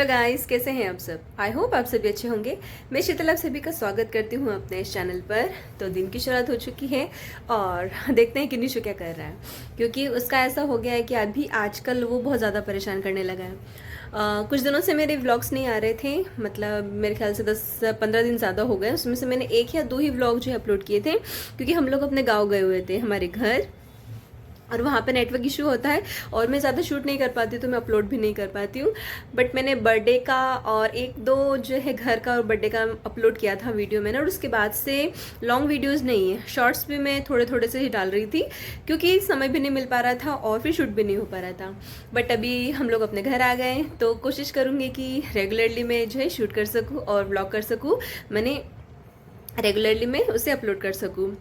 Guys, कैसे हैं आप सब। आई होप आप सभी अच्छे होंगे। मैं शीतल आप सभी का स्वागत करती हूँ अपने इस चैनल पर। तो दिन की शुरुआत हो चुकी है और देखते हैं कि निशु क्या कर रहा है, क्योंकि उसका ऐसा हो गया है कि अभी आजकल वो बहुत ज़्यादा परेशान करने लगा है। कुछ दिनों से मेरे व्लॉग्स नहीं आ रहे थे, मतलब मेरे ख्याल से 10-15 दिन ज़्यादा हो गए। उसमें से मैंने 1 या 2 ही व्लॉग जो है अपलोड किए थे, क्योंकि हम लोग अपने गाँव गए हुए थे, हमारे घर, और वहाँ पे नेटवर्क इशू होता है और मैं ज़्यादा शूट नहीं कर पाती हूँ, तो मैं अपलोड भी नहीं कर पाती हूँ। बट मैंने बर्थडे का और 1-2 जो है घर का और बर्थडे का अपलोड किया था वीडियो मैंने, और उसके बाद से लॉन्ग वीडियोस नहीं है, शॉर्ट्स भी मैं थोड़े थोड़े से ही डाल रही थी, क्योंकि समय भी नहीं मिल पा रहा था और फिर शूट भी नहीं हो पा रहा था। बट अभी हम लोग अपने घर आ गए, तो कोशिश करूँगी कि रेगुलरली मैं जो है शूट कर सकूँ और व्लॉग कर सकूँ, मैंने रेगुलरली मैं उसे अपलोड कर सकूँ।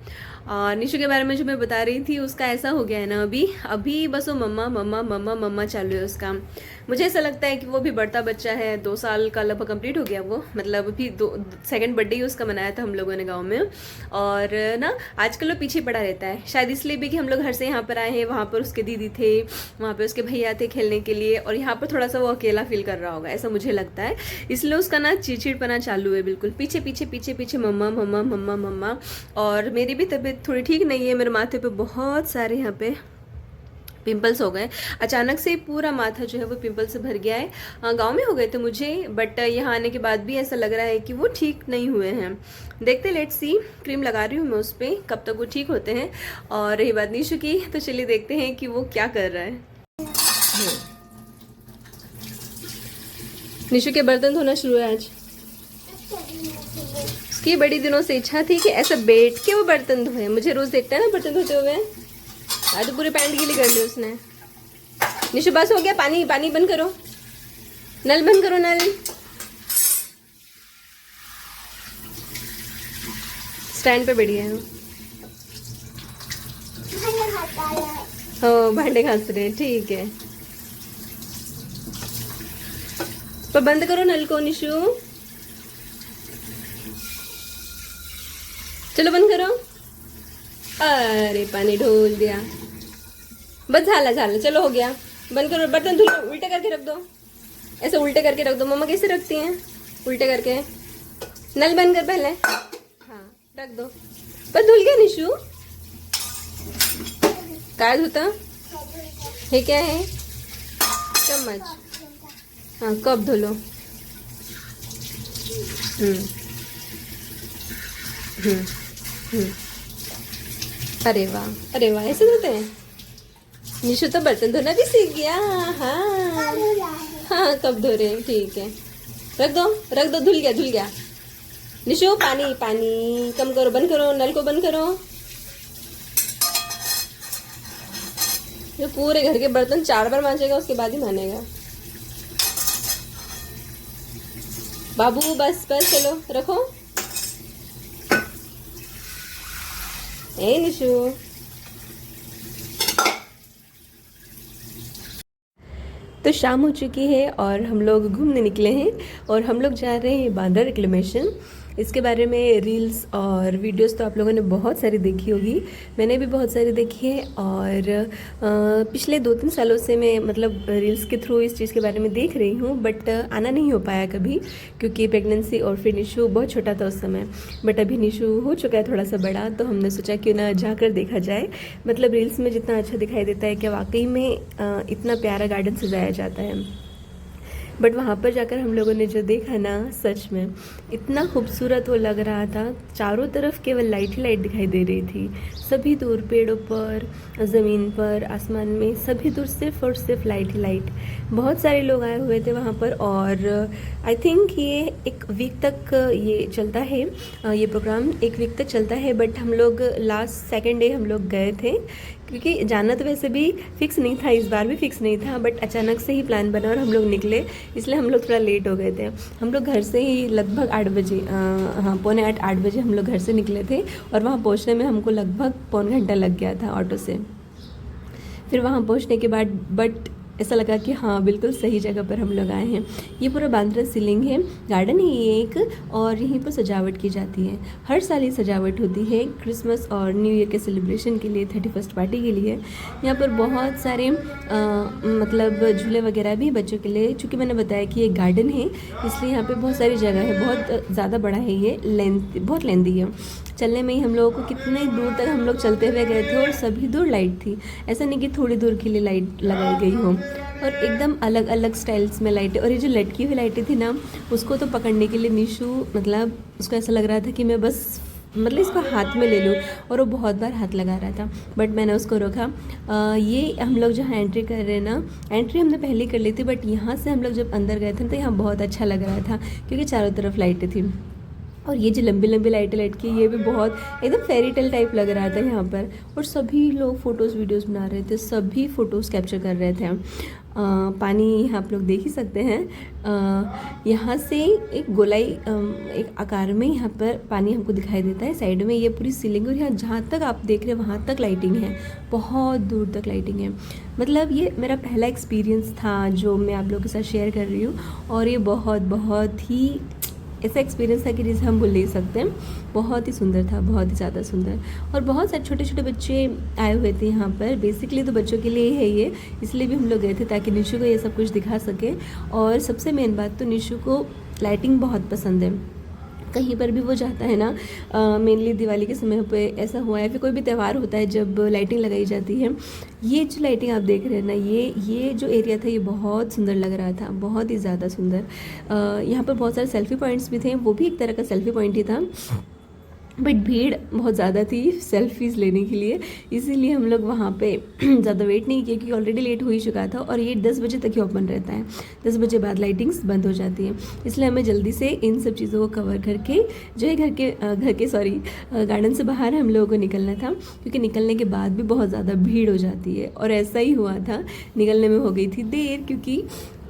और निशु के बारे में जो मैं बता रही थी, उसका ऐसा हो गया है ना, अभी अभी बस वो मम्मा मम्मा मम्मा मम्मा चालू है उसका। मुझे ऐसा लगता है कि वो भी बढ़ता बच्चा है, 2 साल का लगभग कंप्लीट हो गया वो, मतलब अभी 2 बर्थडे ही उसका मनाया था हम लोगों ने गाँव में। और ना आजकल वो पीछे पड़ा रहता है, शायद इसलिए भी कि हम लोग घर से यहाँ पर आए हैं, वहाँ पर उसके दीदी थे, वहाँ पर उसके भैया थे खेलने के लिए, और यहाँ पर थोड़ा सा वो अकेला फील कर रहा होगा, ऐसा मुझे लगता है। इसलिए उसका ना चिड़चिड़पना चालू है, बिल्कुल पीछे पीछे पीछे पीछे मम्मा मम्मा मम्मा मम्मा। और मेरी भी तबीयत थोड़ी ठीक नहीं है, मेरे माथे पे बहुत सारे यहाँ पे पिंपल्स हो गए। अचानक से पूरा माथा जो है वो पिंपल से भर गया है। गांव में हो गए थे मुझे, बट यहाँ आने के बाद भी ऐसा लग रहा है कि वो ठीक नहीं हुए हैं। देखते, लेट्स सी। क्रीम लगा रही हूँ मैं उस पर, कब तक वो ठीक होते हैं। और रही बात निशु की, तो चलिए देखते हैं कि वो क्या कर रहा है। निशु के बर्तन धोना शुरू है आज। उसकी बड़ी दिनों से इच्छा थी कि ऐसा बैठ के वो बर्तन धोए, मुझे रोज देखता है ना बर्तन धोते हुए। आज पूरे पैंट गीली कर ली उसने। निशु बस हो गया, पानी पानी बंद करो, नल बंद करो, नल। स्टैंड पे बैठी है हो, भांडे घास रहे, ठीक है। पर बंद करो नल को निशु, चलो बंद करो। अरे पानी ढोल दिया, बस झाला झाला, चलो हो गया, बंद करो। बर्तन धुल, उल्टे करके रख दो, ऐसे उल्टे करके रख दो। मम्मा कैसे रखती हैं, उल्टे करके। नल बंद कर पहले, हाँ रख दो। बस धुल गया निशु, काय धोता है, क्या है, चम्मच। हाँ कब धो लो। अरे वाह ऐसे धोते हैं। निशु तो बर्तन धोना भी सीख गया। हाँ हाँ कब धो रहे हैं, ठीक है, रख दो, धुल गया। निशु पानी पानी कम करो, बंद करो, नल को बंद करो। जो पूरे घर के बर्तन 4 बार मांजेगा, उसके बाद ही मानेगा। बाबू बस चलो रखो। ए निशु, तो शाम हो चुकी है और हम लोग घूमने निकले हैं, और हम लोग जा रहे हैं बांद्रा रिक्लेमेशन। इसके बारे में रील्स और वीडियोस तो आप लोगों ने बहुत सारी देखी होगी, मैंने भी बहुत सारी देखी है। और पिछले 2-3 सालों से मैं मतलब रील्स के थ्रू इस चीज़ के बारे में देख रही हूँ, बट आना नहीं हो पाया कभी, क्योंकि प्रेगनेंसी और फिर निशु बहुत छोटा था उस समय। बट अभी निशु हो चुका है थोड़ा सा बड़ा, तो हमने सोचा क्यों ना जाकर देखा जाए। मतलब रील्स में जितना अच्छा दिखाई देता है कि वाकई में इतना प्यारा गार्डन सजाया जाता है, बट वहाँ पर जाकर हम लोगों ने जो देखा ना, सच में इतना खूबसूरत वो लग रहा था। चारों तरफ केवल लाइट ही लाइट दिखाई दे रही थी, सभी दूर पेड़ों पर, ज़मीन पर, आसमान में, सभी दूर सिर्फ और सिर्फ लाइट ही लाइट। बहुत सारे लोग आए हुए थे वहाँ पर, और आई थिंक ये 1 वीक तक ये चलता है, ये प्रोग्राम 1 वीक तक चलता है। बट हम लोग लास्ट 2nd डे हम लोग गए थे, क्योंकि जाना तो वैसे भी फिक्स नहीं था, इस बार भी फिक्स नहीं था, बट अचानक से ही प्लान बना और हम लोग निकले, इसलिए हम लोग थोड़ा लेट हो गए थे। हम लोग घर से ही लगभग 8 बजे, हाँ 7:45-8 बजे हम लोग घर से निकले थे, और वहाँ पहुँचने में हमको लगभग 1.25 घंटा लग गया था ऑटो से। फिर वहाँ पहुँचने के बाद बट ऐसा लगा कि हाँ बिल्कुल सही जगह पर हम लोग आए हैं। ये पूरा बांद्रा सीलिंग है, गार्डन है ये एक, और यहीं पर सजावट की जाती है। हर साल ये सजावट होती है क्रिसमस और न्यू ईयर के सेलिब्रेशन के लिए, 31st पार्टी के लिए। यहाँ पर बहुत सारे मतलब झूले वगैरह भी बच्चों के लिए, चूँकि मैंने बताया कि ये गार्डन है इसलिए यहाँ पे बहुत सारी जगह है। बहुत ज़्यादा बड़ा है ये, बहुत लेंदी है। चलने में ही हम लोगों को कितने दूर तक हम लोग चलते हुए गए थे, और सभी दूर लाइट थी। ऐसा नहीं कि थोड़ी दूर के लिए लाइट लगाई गई हो, और एकदम अलग अलग स्टाइल्स में लाइटें। और ये जो लटकी हुई लाइटें थी ना, उसको तो पकड़ने के लिए निशु मतलब उसको ऐसा लग रहा था कि मैं बस मतलब इसको हाथ में ले लूँ, और वो बहुत बार हाथ लगा रहा था, बट मैंने उसको रोका। ये हम लोग जहाँ एंट्री कर रहे हैं ना, एंट्री हमने पहले कर ली थी, बट यहाँ से हम लोग जब अंदर गए थे तो यहाँ बहुत अच्छा लग रहा था क्योंकि चारों तरफ लाइटें थी। और ये जो लंबी लंबी लाइटें लटकी, ये भी बहुत एकदम फेरी टेल टाइप लग रहा था यहाँ पर। और सभी लोग फ़ोटोज़ वीडियोज़ बना रहे थे, सभी फ़ोटोज़ कैप्चर कर रहे थे। पानी आप लोग देख ही सकते हैं। यहाँ से एक गोलाई एक आकार में यहाँ पर पानी हमको दिखाई देता है। साइड में ये पूरी सीलिंग, और यहाँ जहाँ तक आप देख रहे हैं वहाँ तक लाइटिंग है, बहुत दूर तक लाइटिंग है। मतलब ये मेरा पहला एक्सपीरियंस था जो मैं आप लोगों के साथ शेयर कर रही हूँ, और ये बहुत ही ऐसा एक्सपीरियंस था कि जिसे हम भूल नहीं सकते। बहुत ही सुंदर था, बहुत ही ज़्यादा सुंदर। और बहुत सारे छोटे छोटे बच्चे आए हुए थे यहाँ पर। बेसिकली तो बच्चों के लिए ही है ये, इसलिए भी हम लोग गए थे ताकि निशु को ये सब कुछ दिखा सके। और सबसे मेन बात तो निशु को लाइटिंग बहुत पसंद है। कहीं पर भी वो जाता है ना, मेनली दिवाली के समय पे ऐसा हुआ है, फिर कोई भी त्यौहार होता है जब लाइटिंग लगाई जाती है। ये जो लाइटिंग आप देख रहे हैं ना, ये जो एरिया था ये बहुत सुंदर लग रहा था, बहुत ही ज़्यादा सुंदर। यहाँ पर बहुत सारे सेल्फ़ी पॉइंट्स भी थे, वो भी एक तरह का सेल्फ़ी पॉइंट ही था, बट भीड़ बहुत ज़्यादा थी सेल्फीज़ लेने के लिए, इसीलिए हम लोग वहाँ पे ज़्यादा वेट नहीं किया क्योंकि ऑलरेडी लेट हो ही चुका था। और ये 10 बजे तक ही ओपन रहता है, 10 बजे बाद लाइटिंग्स बंद हो जाती है, इसलिए हमें जल्दी से इन सब चीज़ों को कवर करके जो है गार्डन से बाहर हम लोगों को निकलना था, क्योंकि निकलने के बाद भी बहुत ज़्यादा भीड़ हो जाती है। और ऐसा ही हुआ था, निकलने में हो गई थी देर, क्योंकि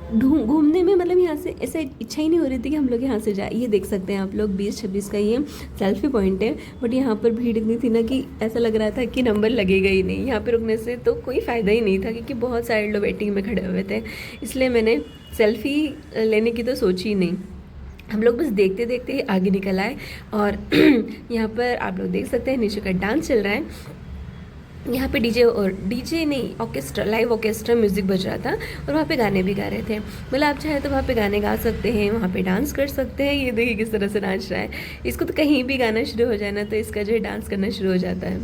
घूमने में मतलब यहाँ से ऐसा इच्छा ही नहीं हो रही थी कि हम लोग यहाँ से जाए। ये देख सकते हैं आप लोग 20-26 का ये सेल्फी पॉइंट है, बट यहाँ पर भीड़ इतनी थी ना कि ऐसा लग रहा था कि नंबर लगेगा ही नहीं। यहाँ पे रुकने से तो कोई फ़ायदा ही नहीं था क्योंकि बहुत सारे लोग वेटिंग में खड़े हुए थे, इसलिए मैंने सेल्फ़ी लेने की तो सोची ही नहीं। हम लोग बस देखते देखते ही आगे निकल आए। और यहाँ पर आप लोग देख सकते हैं नीचे का डांस चल रहा है। यहाँ पे डीजे नहीं, ऑर्केस्ट्रा, लाइव ऑर्केस्ट्रा म्यूज़िक बज रहा था, और वहाँ पे गाने भी गा रहे थे। मतलब आप चाहे तो वहाँ पे गाने गा सकते हैं, वहाँ पे डांस कर सकते हैं। ये देखिए किस तरह से नाच रहा है। इसको तो कहीं भी गाना शुरू हो जाए ना तो इसका जो है डांस करना शुरू हो जाता है।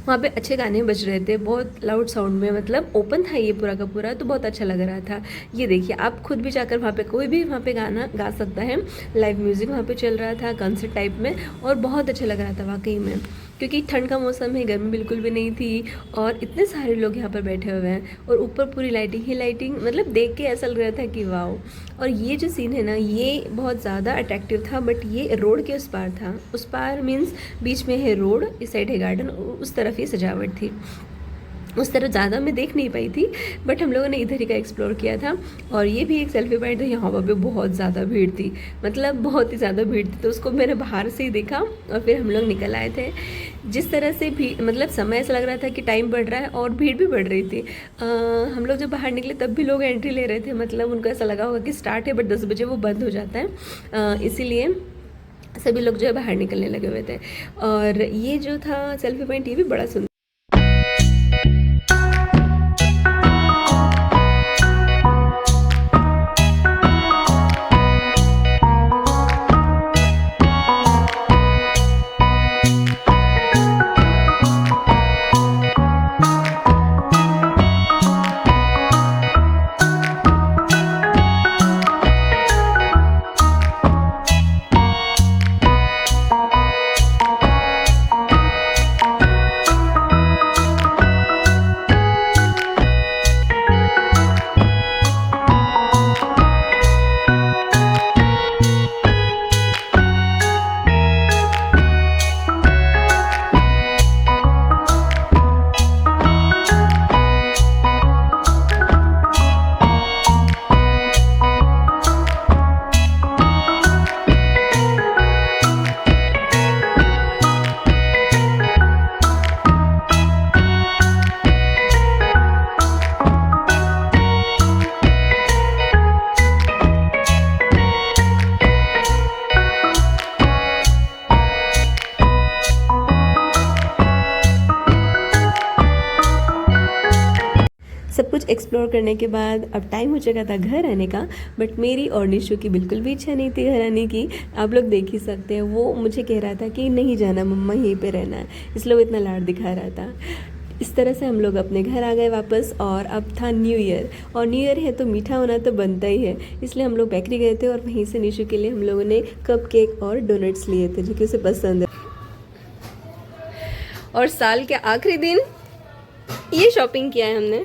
वहाँ पे अच्छे गाने बज रहे थे, बहुत लाउड साउंड में, मतलब ओपन था ये पूरा का पूरा, तो बहुत अच्छा लग रहा था। ये देखिए आप खुद भी जाकर वहाँ पे कोई भी वहाँ पे गाना गा सकता है। लाइव म्यूज़िक वहाँ पे चल रहा था कंसर्ट टाइप में, और बहुत अच्छा लग रहा था वाकई में, क्योंकि ठंड का मौसम है, गर्मी बिल्कुल भी नहीं थी, और इतने सारे लोग यहाँ पर बैठे हुए हैं, और ऊपर पूरी लाइटिंग ही लाइटिंग, मतलब देख के ऐसा लग रहा था कि वाओ। और ये जो सीन है ना, ये बहुत ज़्यादा अट्रैक्टिव था, बट ये रोड के उस पार था। उस पार मीन्स बीच में है रोड, इस साइड है गार्डन, उस तरफ ही सजावट थी। उस तरफ ज़्यादा मैं देख नहीं पाई थी, बट हम लोगों ने इधर ही का एक्सप्लोर किया था। और ये भी एक सेल्फी पॉइंट था। यहाँ पे बहुत ज़्यादा भीड़ थी, मतलब बहुत ही ज़्यादा भीड़ थी, तो उसको मैंने बाहर से ही देखा, और फिर हम लोग निकल आए थे। जिस तरह से भी मतलब समय ऐसा लग रहा था कि टाइम बढ़ रहा है, और भीड़ भी बढ़ रही थी। हम लोग जब बाहर निकले तब भी लोग एंट्री ले रहे थे, मतलब उनको ऐसा लगा होगा कि स्टार्ट है, बट 10 बजे वो बंद हो जाता है, इसीलिए सभी लोग जो है बाहर निकलने लगे हुए थे। और ये जो था सेल्फी पॉइंट, ये भी बड़ा सुंदर। एक्सप्लोर करने के बाद अब टाइम हो चुका था घर आने का, बट मेरी और निशु की बिल्कुल भी इच्छा नहीं थी घर आने की। आप लोग देख ही सकते हैं, वो मुझे कह रहा था कि नहीं जाना मम्मा, यहीं पे रहना है, इसलिए वो इतना लाड दिखा रहा था। इस तरह से हम लोग अपने घर आ गए वापस। और अब था न्यू ईयर, और न्यू ईयर है तो मीठा होना तो बनता ही है, इसलिए हम लोग बेकरी गए थे और वहीं से निशु के लिए हम लोगों ने कप केक और डोनट्स लिए थे जो कि उसे पसंद है। और साल के आखिरी दिन ये शॉपिंग किया है हमने।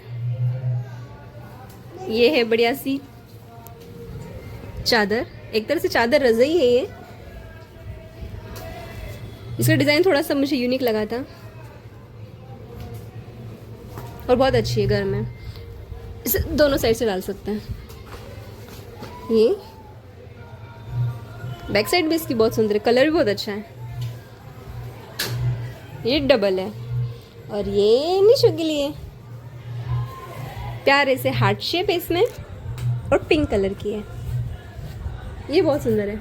ये है बढ़िया सी चादर, एक तरह से चादर रज़ाई है ये। इसका डिज़ाइन थोड़ा सा मुझे यूनिक लगा था और बहुत अच्छी है, घर में इसे दोनों साइड से डाल सकते हैं। ये बैक साइड भी इसकी बहुत सुंदर है, कलर भी बहुत अच्छा है। ये डबल है और ये निशु के लिए प्यारे से हार्ट शेप है इसमें और पिंक कलर की है। ये बहुत सुंदर है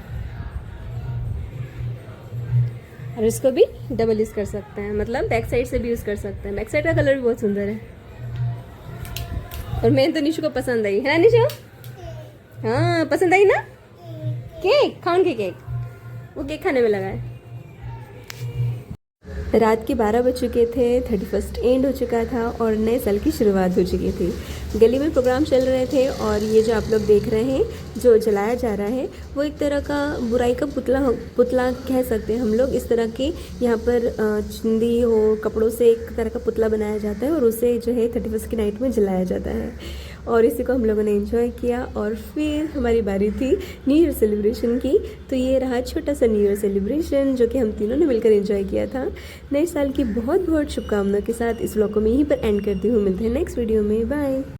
और इसको भी डबल यूज़ कर सकते हैं, मतलब बैक साइड से भी यूज़ कर सकते हैं। बैक साइड का कलर भी बहुत सुंदर है और मैं तो निशु को पसंद आई है ना निशु? हाँ पसंद आई ना? केक खाऊं के केक, वो केक खाने में लगा है। रात के 12 बज चुके थे, 31st एंड हो चुका था और नए साल की शुरुआत हो चुकी थी। गली में प्रोग्राम चल रहे थे और ये जो आप लोग देख रहे हैं जो जलाया जा रहा है वो एक तरह का बुराई का पुतला कह सकते हैं हम लोग। इस तरह के यहाँ पर चिंदी हो कपड़ों से एक तरह का पुतला बनाया जाता है और उसे जो है 31st की नाइट में जलाया जाता है और इसी को हम लोगों ने एंजॉय किया। और फिर हमारी बारी थी न्यू ईयर सेलिब्रेशन की, तो ये रहा छोटा सा न्यू ईयर सेलिब्रेशन जो कि हम तीनों ने मिलकर एंजॉय किया था। नए साल की बहुत बहुत शुभकामनाओं के साथ इस व्लॉग को मैं यहीं पर एंड करती हूँ। मिलते हैं नेक्स्ट वीडियो में, बाय।